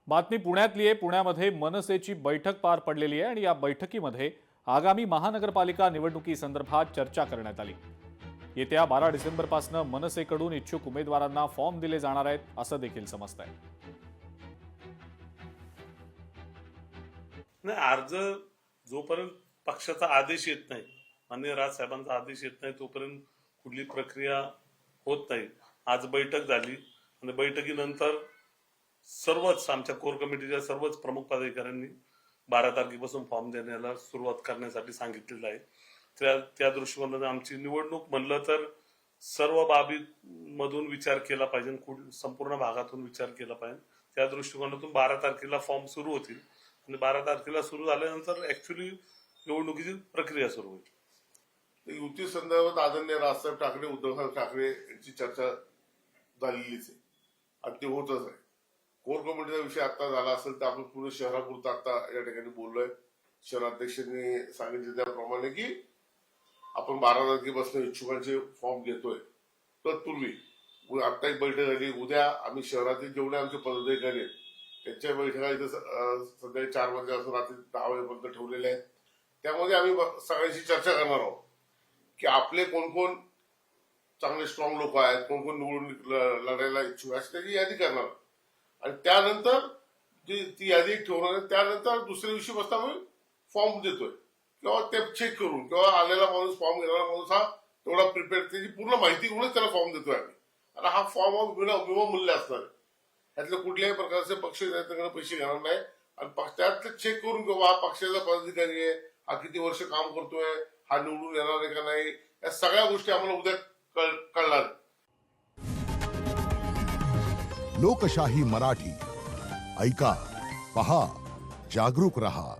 बातमी पुण्यातली आहे। पुण्यामध्ये मनसेची बैठक पार पडलेली आहे आणि या बैठकीमध्ये आगामी महानगरपालिका निवडणुकीसंदर्भात चर्चा करण्यात आली। येत्या 12 डिसेंबरपासून मनसेकडून इच्छुक उमेदवारांना फॉर्म दिले जाणार आहेत असं देखील समजतंय। नाही, अर्ज जोपर्यंत पक्षाचा आदेश येत नाही, माननीय राजसाहेबांचा आदेश येत नाही तोपर्यंत कुठली प्रक्रिया होत नाही। आज बैठक झाली आणि बैठकीनंतर सर्वच आमच्या कोर कमिटीच्या सर्वच प्रमुख पदाधिकाऱ्यांनी 12 तारखेपासून फॉर्म देण्याला सुरुवात करण्यासाठी सांगितलेलं आहे। त्या दृष्टिकोनातून आमची निवडणूक म्हणलं तर सर्व बाबीमधून विचार केला पाहिजे, संपूर्ण भागातून विचार केला पाहिजे। त्या दृष्टिकोनातून 12 तारखेला फॉर्म सुरू होतील आणि 12 तारखेला सुरू झाल्यानंतर ऍक्च्युअली निवडणुकीची प्रक्रिया सुरू होईल। युती संदर्भात आदरणीय राजसाहेब ठाकरे, उद्धवसाहेब ठाकरे यांची चर्चा झालेलीच आहे आणि ते होतच आहे। कोर कमिटीचा विषय आता झाला असेल तर आपण पूर्ण शहरापुरता आता या ठिकाणी बोललोय। शहराध्यक्षांनी सांगितले त्याप्रमाणे की आपण 12 तारखेपासून इच्छुकांचे फॉर्म घेतोय। तत्पूर्वी आता एक बैठक झाली, उद्या आम्ही शहरातील जेवढे आमचे पदाधिकारी आहेत त्यांच्या बैठका इथं सध्या 4 वाजल्यापासून रात्री 10 वाजेपर्यंत ठेवलेल्या आहेत। त्यामध्ये आम्ही सगळ्यांशी चर्चा करणार आहोत की आपले कोण कोण चांगले स्ट्रॉंग लोक आहेत, कोण कोण निवडून लढायला इच्छुक आहेत त्याची यादी करणार आणि त्यानंतर ती यादी ठेवणार। त्यानंतर दुसऱ्या दिवशी बसता आम्ही फॉर्म देतोय किंवा ते चेक करून किंवा आलेला माणूस फॉर्म घेणारा माणूस हा तेवढा प्रिपेअर, त्याची पूर्ण माहिती घेऊनच त्याला फॉर्म देतोय आम्ही। आणि हा फॉर्म विनामूल्य असणार आहे, यातल्या कुठल्याही प्रकारचे पक्ष त्याच्याकडे पैसे घेणार नाही आणि त्यातलं चेक करून किंवा हा पक्षाचा पदाधिकारी आहे, हा किती वर्ष काम करतोय, हा निवडून येणार आहे का नाही, या सगळ्या गोष्टी आम्हाला उद्या कळणार। लोकशाही मराठी ऐका, पहा, जागरूक रहा।